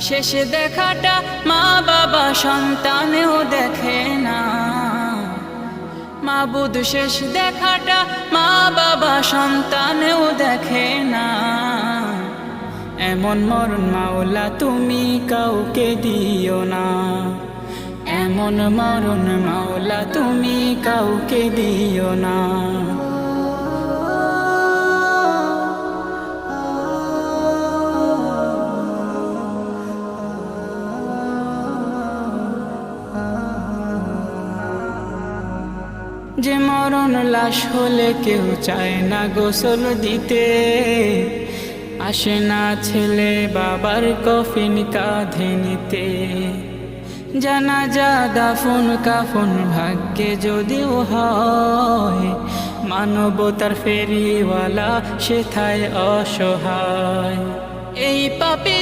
শেষ দেখাটা মা বাবা সন্তানেও দেখে না। মাবুদ শেষ দেখাটা মা বাবা সন্তানেও দেখে না। এমন মরণ মাওলা তুমি কাউকে দিও না। এমন মরণ মাওলা তুমি কাউকে দিও না। যে মরণ লাশ হলে কেউ চায় না গোসল দিতে, আসে না ছেলে বাবার কফিন কাঁধে নিতে। জানাজা দাফন কাফন ভাগ্যে যদিও হয়, মানবতার ফেরিওয়ালা সেথায় অসহায়। এই পাপী